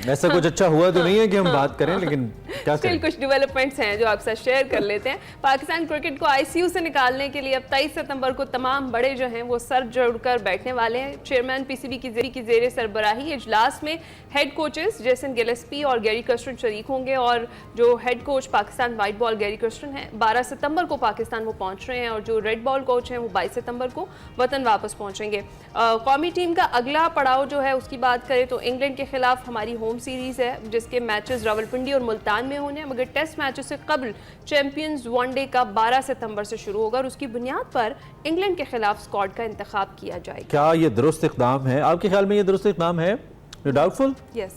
ऐसा कुछ अच्छा हुआ तो नहीं है कि हम बात करें, लेकिन क्या स्टिल करें। कुछ डेवलपमेंट्स हैं जो आपके साथ शेयर कर लेते हैं। पाकिस्तान क्रिकेट को आईसीयू से निकालने के लिए अब 23 सितंबर को तमाम बड़े जो हैं वो सर जोड़कर बैठने वाले हैं। चेयरमैन पीसीबी की जेरे सरबराही इजलास में हेड कोचेस जेसन गिलेस्पी और गैरी कर्स्टन शरीक होंगे, और जो head coach Pakistan white ball Gary Kirsten हैं 12 सितंबर को पाकिस्तान वो पहुंच रहे हैं, और जो रेड बॉल कोच हैं वो 22 सितंबर को वतन वापस पहुंचेंगे। कौमी टीम का अगला पड़ाव जो है उसकी बात करें तो इंग्लैंड के खिलाफ हमारी होम सीरीज है, जिसके मैचेस रावलपिंडी और मुल्तान में होने हैं, मगर टेस्ट मैचेस से कबल चैंपियंस वनडे का 12 सितंबर से शुरू होगा और उसकी बुनियाद पर इंग्लैंड के खिलाफ स्क्वाड का इंतखाब किया जाएगा। क्या ये दुरुस्त इक़दाम है आपके ख्याल में? ये दुरुस्त इक़दाम है? डाउटफुल,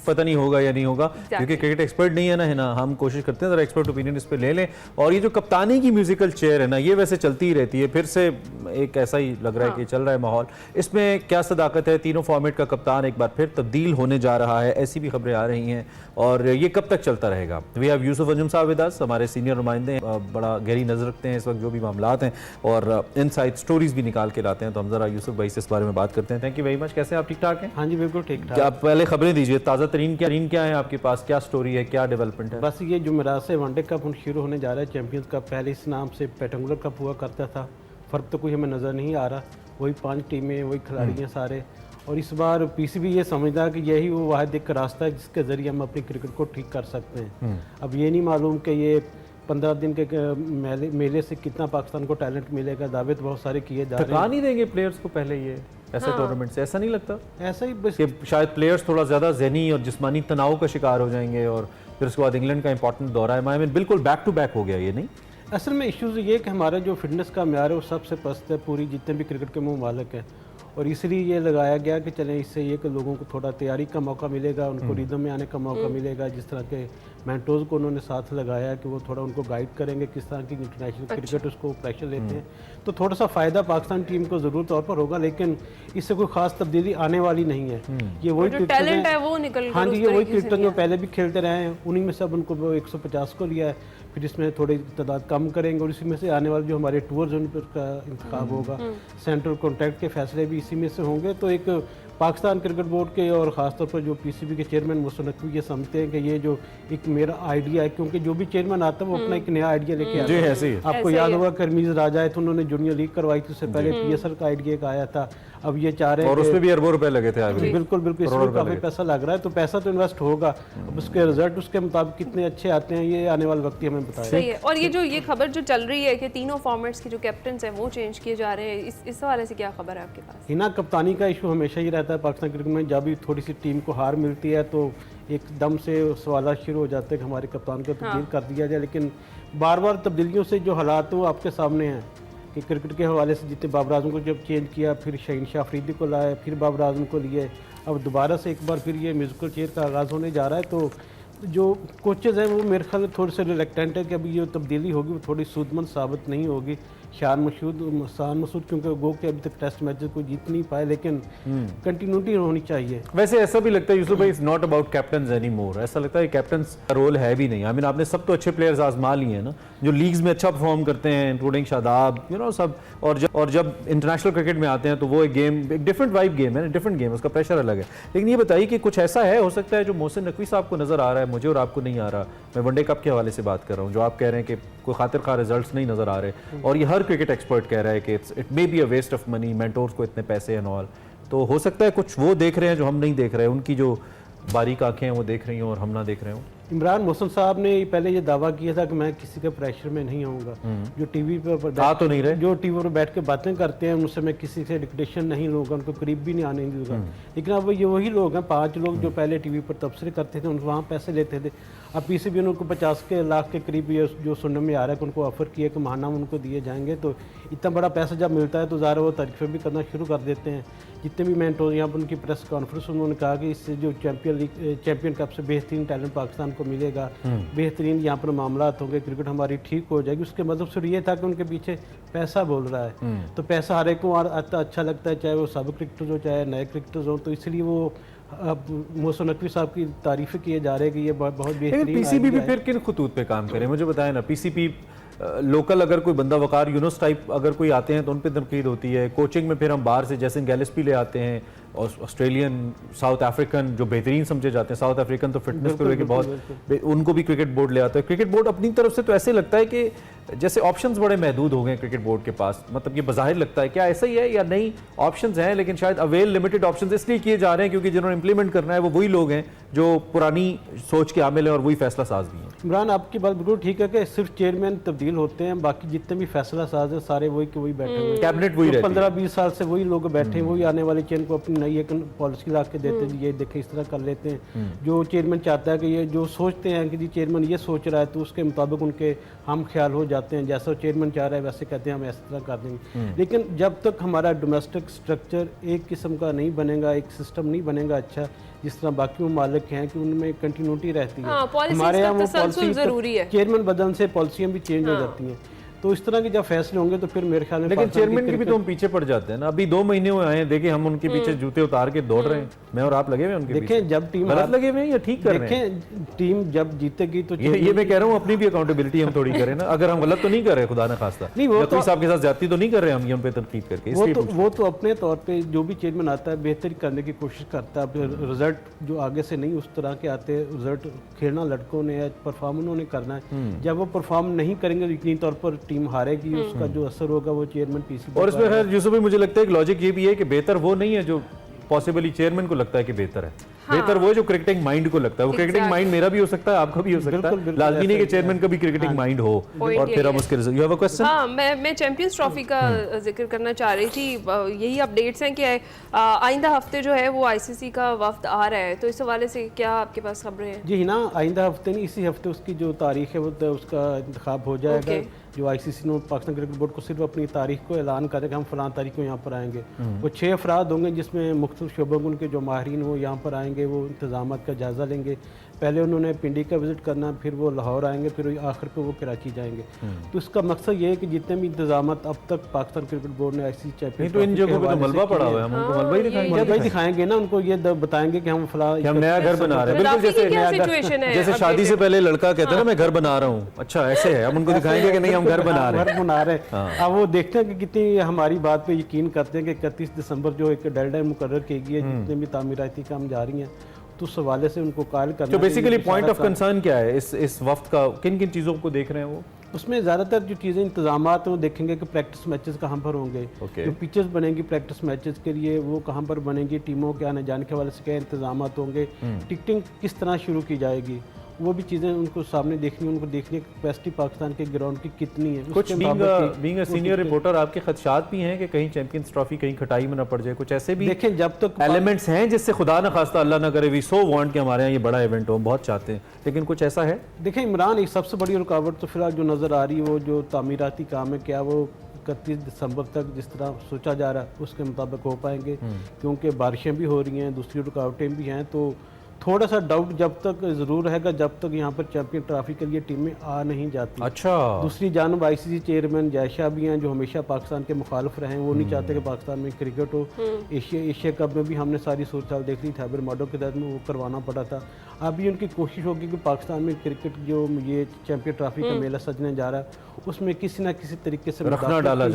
पता नहीं होगा या नहीं होगा, क्योंकि क्रिकेट एक्सपर्ट नहीं है ना। हम कोशिश करते हैं जरा एक्सपर्ट ओपिनियन इस पे ले लें। और ये जो कप्तानी की म्यूजिकल चेयर है ना, ये वैसे चलती ही रहती है, फिर से एक ऐसा ही लग रहा है कि चल रहा है माहौल। इसमें क्या सदाकत है? तीनों फॉर्मेट का कप्तान एक बार फिर तब्दील होने जा रहा है, ऐसी भी खबरें आ रही हैं, और ये कब तक चलता रहेगा? वी हैव यूसुफ अंजुम साहब विद अस, हमारे सीनियर नुमाइंदे, बड़ा गहरी नजर रखते हैं इस वक्त जो भी मामलात हैं, और इनसाइड स्टोरीज भी निकाल के लाते हैं। तो हम जरा यूसुफ भाई से इस बारे में बात करते हैं। Thank you very much. कैसे आप? ठीक ठाक हैं? हाँ जी, बिल्कुल ठीक ठाक। आप पहले खबरें दीजिए, ताज़ा तरीन क्या है आपके पास? क्या स्टोरी है, क्या डेवलपमेंट है? बस ये जुमेरात से वनडे कप शुरू होने जा रहा है। चैंपियंस कप पहले इस नाम से पेटंगुलर कप हुआ करता था, फ़र्क तो कोई हमें नज़र नहीं आ रहा। वही 5 टीमें, वही खिलाड़ी हैं सारे, और इस बार पीसीबी ये समझदा कि यही वो वाहिद एक रास्ता है जिसके ज़रिए हम अपनी क्रिकेट को ठीक कर सकते हैं। अब ये नहीं मालूम कि ये 15 दिन के मेले से कितना पाकिस्तान को टैलेंट मिलेगा। दावे तो बहुत सारे किए जा रहे हैं। थका नहीं देंगे प्लेयर्स को पहले ये ऐसे टूर्नामेंट से? ऐसा नहीं लगता ऐसा ही बस कि शायद प्लेयर्स थोड़ा ज़्यादा ज़हनी और जिस्मानी तनाव का शिकार हो जाएंगे, और फिर उसके बाद इंग्लैंड का इंपॉर्टेंट दौरा है? मैं बिल्कुल बैक टू बैक हो गया ये नहीं? असल में इश्यूज़ ये कि हमारा जो फिटनेस का म्यार है वो सबसे पस्त है पूरी जितने भी क्रिकेट के ममालिक हैं, और इसलिए ये लगाया गया कि चलें इससे ये कि लोगों को थोड़ा तैयारी का मौका मिलेगा, उनको रिदम में आने का मौका मिलेगा। जिस तरह के मेंटोर्स को उन्होंने साथ लगाया कि वो थोड़ा उनको गाइड करेंगे किस तरह की इंटरनेशनल क्रिकेट उसको प्रेशर लेते हैं, तो थोड़ा सा फ़ायदा पाकिस्तान टीम को ज़रूर तौर पर होगा, लेकिन इससे कोई ख़ास तब्दीली आने वाली नहीं है। ये वही क्रिकेटर है वो निकल, हाँ जी, ये वही क्रिकेटर जो पहले भी खेलते रहे हैं, उन्हीं में से अब उनको 150 को लिया है, फिर इसमें थोड़ी तादाद कम करेंगे, और इसी में से आने वाले जो हमारे टूर्स उन पर का इंतखाब होगा, सेंट्रल कॉन्ट्रैक्ट के फैसले भी इसी में से होंगे। तो एक पाकिस्तान क्रिकेट बोर्ड के और ख़ासतौर पर जो पीसीबी के चेयरमैन मोहसिन नकवी ये समझते हैं कि ये जो एक मेरा आइडिया है, क्योंकि जो भी चेयरमैन आता है वो अपना एक नया आइडिया लेके आता है। ऐसे ही आपको याद होगा करमीज राजा है तो उन्होंने जूनियर लीग करवाई थी, उससे पहले पीएसएल का आइडिया एक आया था। अब ये चाह रहे हैं, और उसमें भी अरबों रुपए लगे थे। बिल्कुल बिल्कुल, इसमें काफ़ी पैसा लग रहा है, तो पैसा तो इन्वेस्ट होगा। अब उसके रिजल्ट उसके मुताबिक कितने अच्छे आते हैं ये आने वाले वक्त ही हमें बताएगा। सही है। और ये खबर जो चल रही है कि तीनों फॉर्मेट्स के जो कैप्टन हैं वो चेंज किए जा रहे हैं, इस हवाले से क्या खबर है आपके पास? हिना कप्तानी का इशू हमेशा ही रहता है पाकिस्तान क्रिकेट में। जब भी थोड़ी सी टीम को हार मिलती है तो एकदम से सवाल शुरू हो जाते हैं कि हमारे कप्तान को तब्दील कर दिया जाए, लेकिन बार बार तब्दीलियों से जो हालात हैं वो आपके सामने हैं कि क्रिकेट के हवाले से जितने बाबर आजम को जब चेंज किया, फिर शहीन शाह अफरीदी को लाए, फिर बाबर आजम को लिए, अब दोबारा से एक बार फिर ये म्यूजिकल चेयर का आगाज़ होने जा रहा है। तो जो कोचेज़ हैं वो मेरे ख्याल में थोड़े से रिलेक्टेंट है कि अभी जो तब्दीली होगी वो थोड़ी सूदमंद साबित नहीं होगी। शान मसूद क्योंकि गो के अभी तक टेस्ट मैचेस को जीत नहीं पाए, लेकिन कंटिन्यूटी होनी चाहिए। वैसे ऐसा भी लगता है यूसुफ भाई, it's not about captains any more. ऐसा लगता है कैप्टन्स का रोल है भी नहीं। आई मीन आपने सब तो अच्छे प्लेयर्स आजमा लिए हैं ना, जो लीग्स में अच्छा परफॉर्म करते हैं, इंक्लूडिंग शादाब, सब। और जब इंटरनेशनल क्रिकेट में आते हैं तो वो एक डिफरेंट वाइब गेम है, डिफरेंट गेम, उसका प्रेशर अलग है। लेकिन ये बताइए कि कुछ ऐसा है, हो सकता है जो मोहसिन नकवी साहब को नजर आ रहा है, मुझे और आपको नहीं आ रहा। मैं वनडे कप के हवाले से बात कर रहा हूँ, जो आप कह रहे हैं कि कोई खातिर खा रिजल्ट्स नहीं नजर आ रहे, और ये हर क्रिकेट एक्सपर्ट कह रहा है कि it may be a waste of money, mentors को इतने पैसे एंड ऑल। तो हो सकता है कुछ वो देख रहे हैं जो हम नहीं देख रहे, उनकी जो बारीक आंखें हैं वो देख रही हैं और हम ना देख रहे हों। इमरान मोहसिन साहब ने पहले ये दावा किया था कि मैं किसी के प्रेशर में नहीं आऊँगा, जो टीवी पर तो नहीं रहे, जो टीवी पर बैठ के बातें करते हैं उनसे मैं किसी से डिक्टेशन नहीं लूँगा, उनको करीब भी नहीं आने दूँगा। लेकिन अब ये वही लोग हैं, 5 लोग जो पहले टीवी पर तबसरे करते थे, उनको वहाँ पैसे लेते थे। अब पीसीबी ने उनको 50 लाख के करीब ये जो सुनने में आ रहा है कि उनको ऑफर किया कि महानाम उनको दिए जाएंगे। तो इतना बड़ा पैसा जब मिलता है तो ज़ाहिर वो तारीफें भी करना शुरू कर देते हैं। जितने भी मेंटोर यहाँ पर उनकी प्रेस कॉन्फ्रेंस उन्होंने कहा कि इससे जो चैंपियन कप से बेहतरीन टैलेंट पाकिस्तान को मिलेगा, बेहतरीन यहाँ पर मामलात होंगे, क्रिकेट हमारी ठीक हो जाएगी। उसके मतलब सिर्फ ये था कि उनके पीछे पैसा बोल रहा है, तो पैसा हर एक को आता अच्छा लगता है, चाहे वो सब क्रिकेटर्स हो चाहे नए क्रिकेटर्स हो। तो इसलिए वो अब मोहसिन नकवी साहब की तारीफें किए जा रहे हैं कि ये बहुत बेहतरीन। पीसीबी भी फिर किन खतूत पे काम करे, मुझे बताएं ना। पीसीबी लोकल अगर कोई बंदा वकार यूनुस टाइप अगर कोई आते हैं तो उन पर तनकीद होती है। कोचिंग में फिर हम बाहर से जैसे गैलेस्पी ले आते हैं, और ऑस्ट्रेलियन, साउथ अफ्रीकन जो बेहतरीन समझे जाते हैं, साउथ अफ्रीकन तो फिटनेस को लेकर बहुत, उनको भी क्रिकेट बोर्ड ले आता है। क्रिकेट बोर्ड अपनी तरफ से तो ऐसे लगता है कि जैसे ऑप्शंस बड़े महदूद हो गए क्रिकेट बोर्ड के पास, मतलब ये बज़ाहिर लगता है, क्या ऐसा ही है या नहीं? ऑप्शंस हैं लेकिन शायद अवेल लिमिटेड ऑप्शंस इसलिए किए जा रहे हैं क्योंकि जिन्होंने इंप्लीमेंट करना है वो वही लोग हैं जो पुरानी सोच के आमिल हैं और वही फैसला साज भी हैं। इमरान, आपकी बात बिल्कुल ठीक है कि सिर्फ चेयरमैन तब्दील होते हैं, बाकी जितने भी फैसला साज हैं सारे वही के वही बैठे हुए हैं। कैबिनेट वही रहती है। 15-20 साल से वही लोग बैठे हैं, वही आने वाले चेयरमैन को अपनी नई एक पॉलिसी ला के देते हैं, ये देखें इस तरह कर लेते हैं। जो चेयरमैन चाहता है कि ये जो सोचते हैं कि जी चेयरमैन ये सोच रहा है तो उसके मुताबिक उनके हम ख्याल हो जाते हैं, जैसा चेयरमैन चाह रहा है वैसे कहते हैं हम इस तरह कर देंगे। लेकिन जब तक हमारा डोमेस्टिक स्ट्रक्चर एक किस्म का नहीं बनेगा, एक सिस्टम नहीं बनेगा अच्छा, जिस तरह बाकी ममालिक हैं कि उनमें कंटिन्यूटी रहती है, हमारे यहाँ वो पॉलिसी जरूरी है, चेयरमैन बदलने से पॉलिसियाँ भी चेंज हो जाती हैं। तो इस तरह के जब फैसले होंगे तो फिर मेरे ख्याल में, लेकिन चेयरमैन के भी तो हम पीछे पड़ जाते हैं ना। अभी 2 महीने हुए आए हैं, देखिए हम उनके पीछे जूते उतार के दौड़ रहे हैं, मैं और आप लगे हुए हैं उनके पीछे। देखें जब टीम गलत लगे हुए हैं या ठीक कर रहे हैं? देखें टीम जब जीतेगी तो ये मैं कह रहा हूँ अपनी भी अकाउंटेबिलिटी हम थोड़ी करें ना। अगर हम गलत तो नहीं कर रहे, खुदा न खास्ता नहीं, वो कोई साहब के साथ ज्यादती तो नहीं कर रहे हम ये उन पे तनकीद करके, वो तो अपने तौर पे जो भी चेयरमैन आता है बेहतरी करने की कोशिश करता है। फिर रिजल्ट जो आगे से नहीं उस तरह के आते, रिजल्ट खेलना लड़कों ने परफॉर्म उन्होंने करना है। जब वो परफॉर्म नहीं करेंगे तो यकीनी तौर पर टीम हारेगी, उसका जो असर होगा वो चेयरमैन पीसी। और इसमें खैर यूसुफ भाई मुझे लगता है एक लॉजिक ये भी है कि बेहतर वो नहीं है जो पॉसिबली चेयरमैन को लगता है कि बेहतर है। बेहतर वो है जो क्रिकेटिंग माइंड को लगता है। वो क्रिकेटिंग माइंड मेरा भी हो सकता है, आपका भी हो सकता है, लाजमी नहीं कि चेयरमैन का भी क्रिकेटिंग माइंड हो। और फिर हम उसके result. You have a question? हाँ, मैं चैंपियंस ट्रॉफी का जिक्र करना चाह रही थी। यही अपडेट्स हैं कि आइंदा हफ्ते जो है वो आईसीसी का वफ्द आ रहा है, तो इस हवाले से क्या आपके पास खबरें हैं? जी ना, आइंदा हफ्ते नहीं, इसी हफ्ते उसकी जो तारीख है वो उसका इंतखाब हो जाएगा। जो आईसीसी ने पाकिस्तान क्रिकेट बोर्ड को सिर्फ अपनी तारीख को ऐलान करेगा, हम फलां तारीख को यहाँ पर आएंगे। वो 6 अफराद होंगे जिसमें मुख्तलिफ शोबों के जो माहिरीन वो यहाँ पर आएंगे, वो इंतजाम का जायज़ा लेंगे। पहले उन्होंने पिंडी का विज़िट करना, फिर वो लाहौर आएंगे, फिर आखिर पे वो कराची जाएंगे। तो इसका मकसद ये है कि जितने भी इंतजाम अब तक पाकिस्तान क्रिकेट बोर्ड ने आईसीसी चैंपियन, तो इन जगहों पे तो मलबा पड़ा हुआ है, हम उनको मलबा ही दिखाएंगे। जब भाई दिखाएंगे ना उनको, ये बताएंगे कि हम फला हम नया घर बना रहे हैं। बिल्कुल जैसे शादी से पहले लड़का कहता है ना मैं घर बना रहा हूँ, अच्छा ऐसे है, हम उनको दिखाएंगे कि नहीं हम घर बना रहे हैं। अब वो देखते हैं कि कितनी हमारी बात पे यकीन करते हैं कि 31 दिसंबर जो एक डेडलाइन मुकर्रर की गई है जितने भी तामीराती काम जारी हैं, तो उस हवाले से उनको कायल करना। तो बेसिकली पॉइंट ऑफ कंसर्न क्या है इस वक्त का? किन किन चीज़ों को देख रहे हैं वो? उसमें ज़्यादातर जो चीज़ें इंतजाम हैं वो देखेंगे कि प्रैक्टिस मैचेस कहाँ पर होंगे, जो पिचेस बनेंगी प्रैक्टिस मैचेस के लिए वो कहाँ पर बनेंगी, टीमों के आने जाने के हवाले से क्या इंतजाम होंगे, टिकटिंग किस तरह शुरू की जाएगी, वो भी चीज़ें उनको सामने देखनी, उनको देखने की कैपेसिटी पाकिस्तान के ग्राउंड की कितनी है। कुछ बीइंग अ सीनियर रिपोर्टर आपके खदशात भी हैं कि कहीं चैंपियंस ट्रॉफी कहीं खटाई में ना पड़ जाए? कुछ ऐसे भी देखें जब तक एलिमेंट्स हैं जिससे खुदा न खास्ता अल्लाह ना करे वी सो वांट कि हमारे यहाँ ये बड़ा इवेंट हो, बहुत चाहते हैं, लेकिन कुछ ऐसा है? देखें इमरान, एक सबसे बड़ी रुकावट तो फिलहाल जो नज़र आ रही है वो जो तामीराती काम है, क्या वो 31 दिसंबर तक जिस तरह सोचा जा रहा है उसके मुताबिक हो पाएंगे? क्योंकि बारिशें भी हो रही हैं, दूसरी रुकावटें भी हैं, तो थोड़ा सा डाउट जब तक ज़रूर रहेगा जब तक यहाँ पर चैंपियन ट्रॉफी के लिए टीमें आ नहीं जाती। अच्छा, दूसरी जानब आईसीसी चेयरमैन जयशाह भी हैं जो हमेशा पाकिस्तान के मुखालिफ रहे हैं, वो नहीं चाहते कि पाकिस्तान में क्रिकेट हो। एशिया कप में भी हमने सारी सूरत साल देख ली, थाइबर मॉडल के तहत में वो करवाना पड़ा था। अभी उनकी कोशिश होगी कि पाकिस्तान में क्रिकेट जो ये चैंपियन ट्रॉफी का मेला सजने जा रहा है उसमें किसी न किसी तरीके से रखना डाला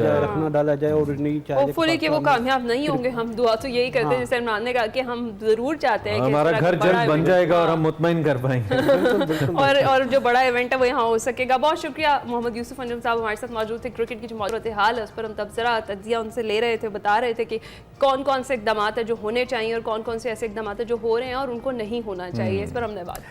जाए और नहीं चाहिए कि वो कामयाब नहीं होंगे। हम दुआ तो यही करते हैं, जैसे इमरान ने कहा कि हम जरूर चाहते हैं कि हमारा घर जल्द बन जाएगा और हम मुतमईन कर पाएंगे और जो बड़ा इवेंट है वो यहाँ हो सकेगा। बहुत शुक्रिया मोहम्मद यूसुफ अंजुम साहब हमारे साथ मौजूद थे। क्रिकेट की जो सूरत हाल है उस पर हम तबसरा तज्जिया उनसे ले रहे थे, बता रहे थे कि कौन कौन से इकदाम है जो होने चाहिए और कौन कौन से ऐसे इकदाम है जो हो रहे हैं और उनको नहीं होना चाहिए, इस पर हमने बात